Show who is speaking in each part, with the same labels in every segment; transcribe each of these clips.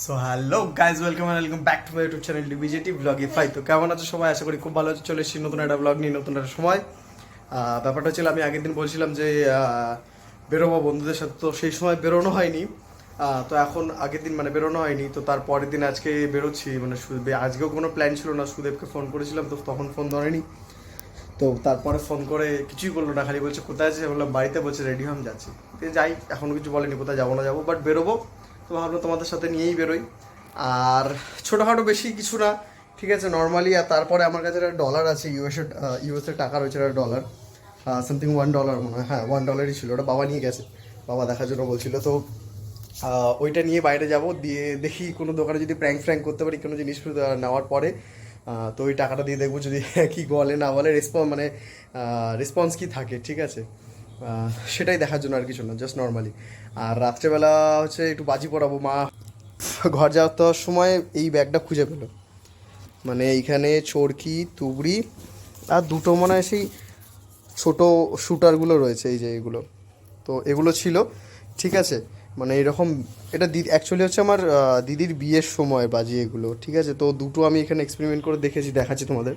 Speaker 1: So hello guys, welcome back to my YouTube channel DBJT blogify. তো কেমন আছো সবাই? আশা করি খুব ভালো আছো। চলে এসেছি নতুন একটা ব্লগ নিয়ে, নতুন একটা সময়। ব্যাপারটা ছিল, আমি আগের দিন বলছিলাম যে বেরোবো বন্ধুদের সাথে, তো সেই সময় বেরোনো হয়নি। তো এখন আগের দিন মানে বেরোনো হয়নি, তো তার পরের দিন আজকে বেরোচ্ছি। মানে আজকেও কোনো প্ল্যান ছিল না, সুদেবকে ফোন করেছিলাম তো তখন ফোন ধরেনি। তো তারপরে ফোন করে কিছুই বললো না, খালি বলছে কোথায় আছে, বললাম বাড়িতে। বলছে রেডি হয়ে যাচ্ছি। তো যাই, এখনও কিছু বলেনি কোথায় যাবো না যাবো, বাট বেরোবো। তো ভাবলো তোমাদের সাথে নিয়েই বেরোই। আর ছোটোখাটো বেশি কিছু না, ঠিক আছে, নর্মালি। আর তারপরে আমার কাছে একটা ডলার আছে, ইউএসএর টাকা রয়েছে, একটা ডলার, সামথিং $1 মনে হয়। হ্যাঁ, $1 ছিল, ওটা বাবা নিয়ে গেছে, বাবা দেখার জন্য বলছিল। তো ওইটা নিয়ে বাইরে যাব, দিয়ে দেখি কোনো দোকানে যদি প্র্যাঙ্ক করতে পারি কোনো জিনিস নেওয়ার পরে। তো ওই টাকাটা দিয়ে দেখবো যদি কি বলে না বলে, রেসপন্স কি থাকে, ঠিক আছে। সেটাই দেখার জন্য, আর কিছু না, জাস্ট নর্মালি। আর রাত্রেবেলা হচ্ছে একটু বাজি পড়াবো। মা ঘর যাওয়ার সময় এই ব্যাগটা খুঁজে পেলো, মানে এইখানে চরকি, তুবড়ি আর দুটো মনে হয় সেই ছোটো শুটারগুলো রয়েছে, এই যে এগুলো। তো এগুলো ছিল, ঠিক আছে। মানে এরকম, এটা অ্যাকচুয়ালি হচ্ছে আমার দিদির বিয়ের সময় বাজি এগুলো, ঠিক আছে। তো দুটো আমি এখানে এক্সপেরিমেন্ট করে দেখাচ্ছি তোমাদের।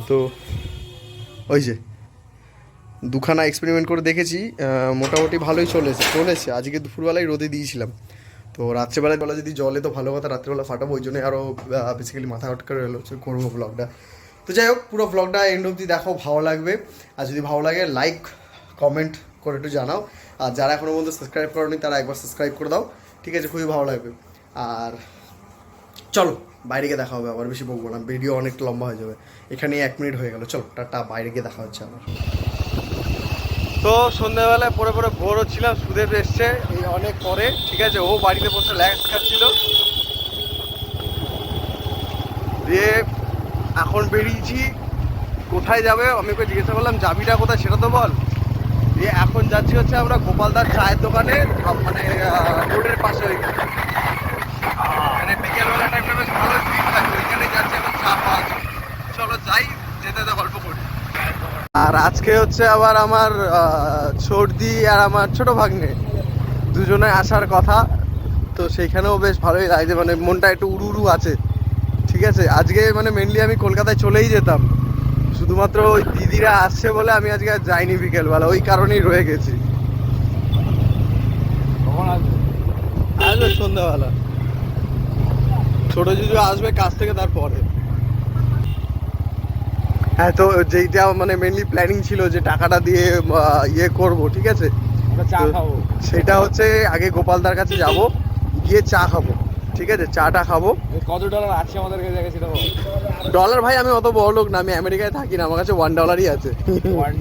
Speaker 1: তো ওই যে দুখানা এক্সপেরিমেন্ট করে দেখেছি, মোটামুটি ভালোই চলেছে। আজকে দুপুরবেলায় রোদে দিয়েছিলাম। তো রাত্রেবেলা যদি জলে তো ভালো কথা, রাত্রেবেলা ফাটাবো, ওই জন্য আরও বেসিক্যালি মাথা হট করে এলো করবো ব্লগটা। তো যাই হোক, পুরো ব্লগটা এন্ড অবধি দেখো, ভালো লাগবে। আর যদি ভালো লাগে লাইক কমেন্ট করে একটু জানাও। আর যারা এখনও পর্যন্ত সাবস্ক্রাইব করোনি তারা একবার সাবস্ক্রাইব করে দাও, ঠিক আছে, খুবই ভালো লাগবে। আর চলো বাইরে গিয়ে দেখা হবে, আবার বেশি বকবো না, ভিডিও অনেক লম্বা হয়ে যাবে। এখানেই 1 মিনিট হয়ে গেল, চলো টাটা, বাইরে গিয়ে দেখা হচ্ছে আবার। তো সন্ধ্যাবেলায় পরে ভোর হচ্ছিলাম, সুদেব এসছে এই অনেক পরে, ঠিক আছে। ও বাড়িতে বসে ল্যাক্স খাচ্ছিল, দিয়ে এখন বেরিয়েছি। কোথায় যাবে আমি ওকে জিজ্ঞাসা করলাম, যাবিটা কোথায় সেটা তো বল। দিয়ে এখন যাচ্ছি হচ্ছে আমরা গোপালদার চায়ের দোকানে, মানে রোডের পাশে ওইখানে। মানে বিকেলবেলা টাইমটা বেশ ভালো ভিড় থাকে, ওইখানে যাচ্ছি এখন চা পাওয়া যায়। চলো যাই, যেতে গল্প করি। আর আজকে হচ্ছে আবার আমার সর্দি আর আমার ছোট ভাগ্নে দুজনে আসার কথা। তো সেইখানেও বেশ ভালোই লাগছে, মানে মনটা একটু উড়ু আছে, ঠিক আছে। আজকে মানে মেনলি আমি কলকাতায় চলেই যেতাম, শুধুমাত্র ওই দিদিরা আসছে বলে আমি আজকে আর যাইনি বিকেলবেলা, ওই কারণেই রয়ে গেছি। কখন আসবে সন্ধ্যাবেলা, ছোট জিজু আসবে কাজ থেকে, তারপরে। হ্যাঁ, তো যেইটা মানে মেনলি প্ল্যানিং ছিল যে টাকাটা দিয়ে ইয়ে করব, ঠিক আছে,
Speaker 2: চা খাবো।
Speaker 1: সেটা হচ্ছে আগে গোপালদার কাছে যাব, গিয়ে চা খাবো, ঠিক আছে, চাটা খাবো।
Speaker 2: কত ডলার আছে আমাদের কাছে সেটা বল।
Speaker 1: ডলার ভাই, আমি অত বড় লোক না, আমি আমেরিকায় থাকি না, আমার কাছে $1 আছে।
Speaker 2: $1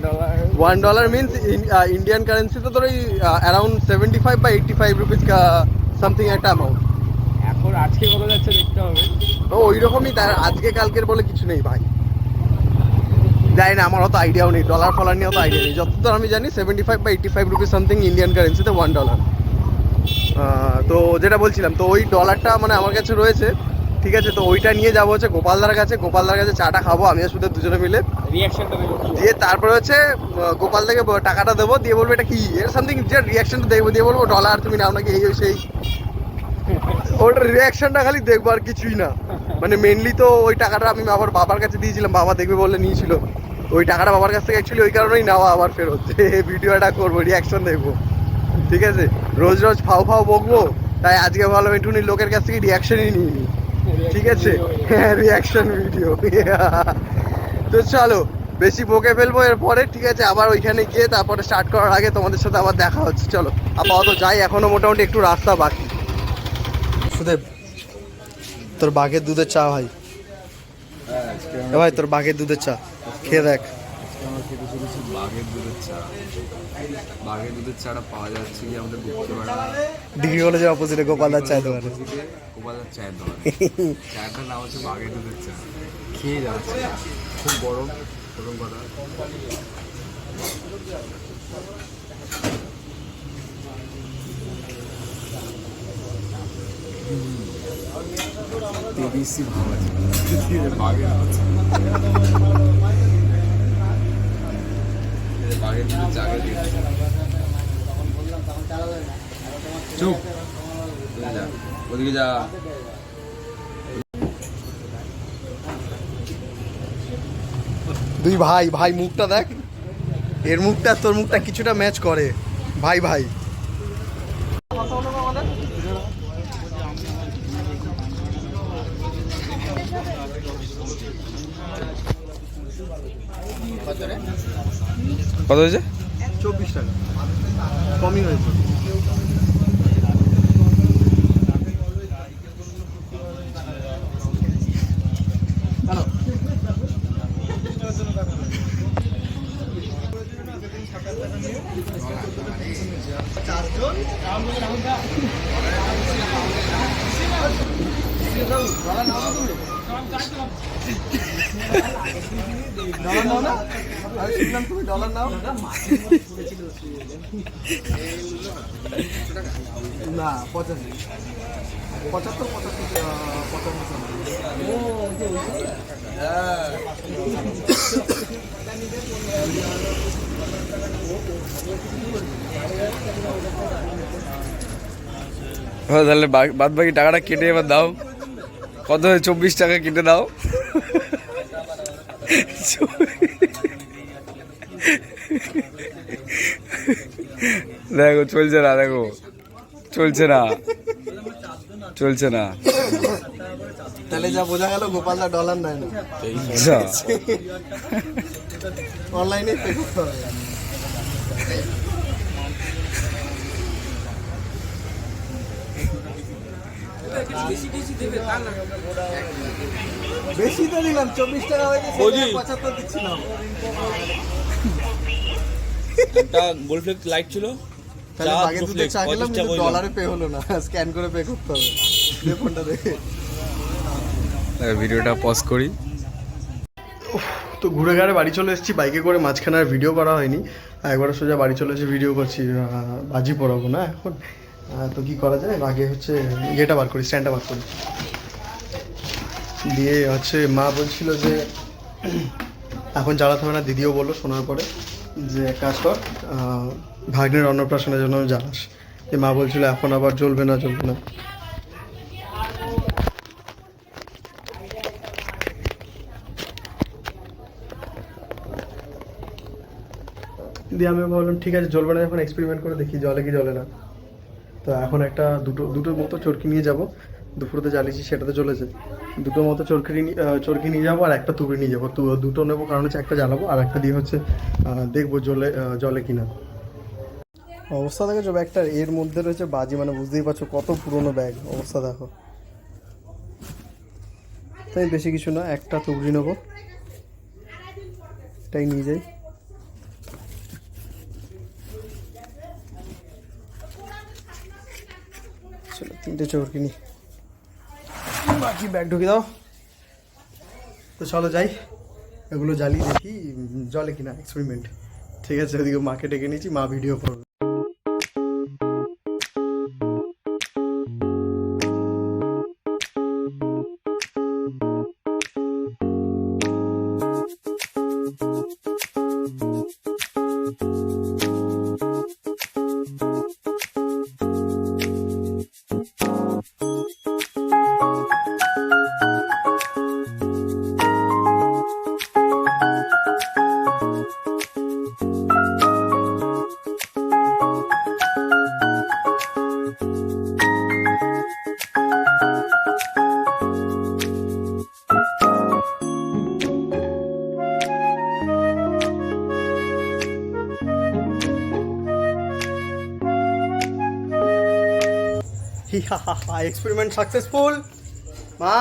Speaker 1: $1 মিনস ইন্ডিয়ান কারেন্সি তো তোর ওই অ্যারাউন্ড 75 বা 85 রুপিস সামথিং একটা অ্যামাউন্ট।
Speaker 2: এখন আজকে কত যাচ্ছে দেখতে হবে।
Speaker 1: তো ওই রকমই, তার আজকে কালকের বলে কিছু নেই ভাই, জানি না, আমার অত আইডিয়াও নেই, ডলার ফলার নিয়ে অত আইডিয়া নেই। যতদূর আমি জানি 75 বা 85 রুপিস সামথিং ইন্ডিয়ান কারেন্সিতে $1। তো যেটা বলছিলাম, তো ওই ডলারটা মানে আমার কাছে রয়েছে, ঠিক আছে। তো ওইটা নিয়ে যাবো হচ্ছে গোপালদার কাছে চাটা খাবো আমি আর সুদের দুজনে মিলে।
Speaker 2: রিঅ্যাকশনটা দেখো
Speaker 1: দিয়ে তারপরে হচ্ছে গোপালদাকে টাকাটা দেবো, দিয়ে বলবো এটা কি, এর সামথিং যে রিয়াকশনটা দেখবো, দিয়ে বলবো ডলার তুমি নাও নাকি, এই সেই ওটার রিয়াকশনটা খালি দেখবো, আর কিছুই না। মানে মেনলি তো ওই টাকাটা আমি আবার বাবার কাছে দিয়েছিলাম, বাবা দেখবে বলে নিয়েছিল। ওই টাকাটা বাবার কাছ থেকে অ্যাকচুয়ালি ওই কারণেই নেওয়া, আবার ফেরত ভিডিওটা করবো, রিয়াকশন দেখবো, ঠিক আছে। রোজ ফাও বকবো, তাই আজকে ভালো একটুখানি লোকের কাছ থেকে রিয়াকশনই নিইনি, ঠিক আছে। হ্যাঁ, রিয়াকশন ভিডিও। তো চলো, বেশি বকে ফেলবো এরপরে, ঠিক আছে। আবার ওইখানে গিয়ে তারপরে স্টার্ট করার আগে তোমাদের সাথে আবার দেখা হচ্ছে, চলো। আপাতত যাই, এখনো মোটামুটি একটু রাস্তা বাকি। সুদেব, তোর বাঘের দুধের চা ভাই, ভাই তোর বাঘের দুধের চা খেয়ে দেখ।
Speaker 3: আমার খেতে চলেছি বাঘের দুধের চা। বাঘের দুধের চাটা পাওয়া যাচ্ছে কি আমাদের গুপ্তপাড়া
Speaker 1: ডিগ্রি কলেজের অপোজিটে গোপালদার চায়ের দোকানে।
Speaker 3: গোপালদার চায়ের দোকান। চাটার নাম হচ্ছে বাঘের দুধের চা। খেয়ে যাচ্ছে, খুব গরম, প্রথম কথা। তেবিসি ভাব আছে বাঘের বাঘের দুধের চা চুপ ওদিকে যা।
Speaker 1: দুই ভাই ভাই মুখটা দেখ, এর মুখটা তোর মুখটা কিছুটা ম্যাচ করে। ভাই ভাই
Speaker 3: কত হয়েছে?
Speaker 1: 24 টাকা কমই হয়েছে। হ্যালো ডলার নাও না, আমি শুনলাম তুমি ডলার নাও না। 85 75
Speaker 3: তাহলে বাদ বাকি টাকাটা কেটে এবার দাও। কত হয়? 24 টাকা কেটে দাও। দেখো চলছে না, দেখো চলছে না, চলছে না।
Speaker 1: তাহলে যা বোঝা গেল গোপালদা ডলার নেয় না,
Speaker 3: যা।
Speaker 1: অনলাইনে পে করতে হবে। বেশি তো দিলাম, 24 টাকা হয়েছে, 75 দিচ্ছিলাম।
Speaker 2: গোল্ডফ্লেক্স লাইট ছিল,
Speaker 1: তাহলে আগে দুটো চা খেলাম কিন্তু ডলারে পে হলো না, স্ক্যান করে পে করতে হবে। দে ফোনটা দেখে
Speaker 3: ভিডিওটা পজ করি।
Speaker 1: তো ঘুরে ঘাড়ে বাড়ি চলে এসেছি বাইকে করে, মাঝখানে আর ভিডিও করা হয়নি। একবার সোজা বাড়ি চলে এসে ভিডিও করছি, বাজি পড়াবো না এখন। তো কি করা যায়, আগে হচ্ছে ইয়েটা বার করি, স্ট্যান্ডটা বার করি। দিয়ে হচ্ছে মা বলছিল যে এখন জ্বালাতে হবে না, দিদিও বললো শোনার পরে যে এক কাজ কর, ভাগ্নের অন্নপ্রাশনের জন্য জ্বালাস। যে মা বলছিল এখন আবার জ্বলবে না জ্বলবে না। দিয়ে আমি ভাবলাম ঠিক আছে জ্বলবে না যখন, এক্সপেরিমেন্ট করে দেখি জলে কি জ্বলে না। তো এখন একটা দুটোর মতো চরকি নিয়ে যাব, দুপুরতে জ্বালিয়েছি সেটাতে চলেছে। দুটোর মতো চরকি নিয়ে যাবো, আর একটা তুবড়ি নিয়ে যাবো। দুটো নেবো কারণ হচ্ছে একটা জ্বালাবো, আর একটা দিয়ে হচ্ছে দেখবো জলে কিনা। অবস্থা দেখেছো ব্যাগটার, এর মধ্যে রয়েছে বাজি, মানে বুঝতেই পারছো কত পুরনো ব্যাগ। অবস্থা দেখো। তাই বেশি কিছু না, একটা তুবড়ি নেবো, এটাই নিয়ে যাই। চলো 3টে চরকি নি, বাকি ব্যাগ ঢুকে দাও। তো চলো যাই, এগুলো জ্বালিয়ে দেখি জলে কিনা, এক্সপেরিমেন্ট। ঠিক আছে, ওদিকে মাকে ডেকে নিয়েছি, মা ভিডিও করবে। এক্সপেরিমেন্ট সাকসেসফুল মা,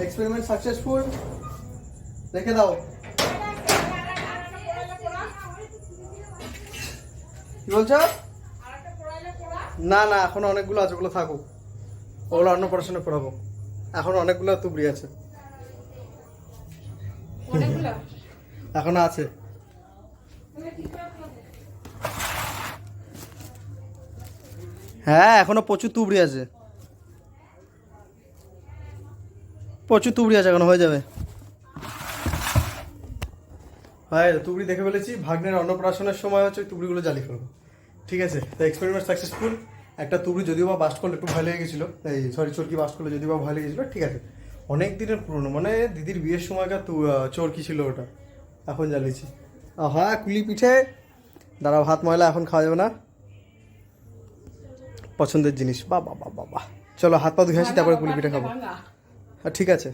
Speaker 1: এক্সপেরিমেন্ট সাকসেসফুল। রেখে দাও। কি বলছো? না না, এখন অনেকগুলো আছে, ওগুলো থাকুক, ওগুলো অন্নপ্রাশনে পড়াবো। এখন অনেকগুলো তুবড়ি আছে, এখনো আছে। হ্যাঁ এখনো প্রচুর তুবড়ি আছে, প্রচুর তুবড়ি আছে, এখনো হয়ে যাবে। হ্যাঁ তুবড়ি দেখে ফেলেছি, ভাগ্নের অন্নপ্রাশনের সময় হচ্ছে ওই তুবড়িগুলো জ্বালিয়ে ফেলবো। ঠিক আছে, তো এক্সপেরিমেন্ট সাকসেসফুল। একটা তুবড়ি যদিও বা বাস্ট করলে একটু ভয় লেগে গেছিলো, এই সরি চরকি বাস্ট করলে যদিও বা ভয় লেগে গেছিলো, ঠিক আছে। অনেক দিনের পুরনো, মানে দিদির বিয়ের সময়কার চরকি ছিল ওটা, এখন জ্বালিয়েছি। হ্যাঁ কুলি পিঠে, দাঁড়াও হাত ময়লা এখন খাওয়া যাবে না, পছন্দের জিনিস। বাবা বাবা বাবা, চলো হাত পা ধুয়ে আসি তারপরে কুলি পিঠে খাবো। হ্যাঁ ঠিক আছে,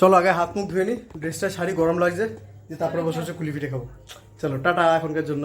Speaker 1: চলো আগে হাত মুখ ধুয়ে নিই, ড্রেসটা শাড়ি গরম লাগছে, দিয়ে তারপরে বসে বসে কুলি পিঠে খাবো। চলো টাটা এখনকার জন্য।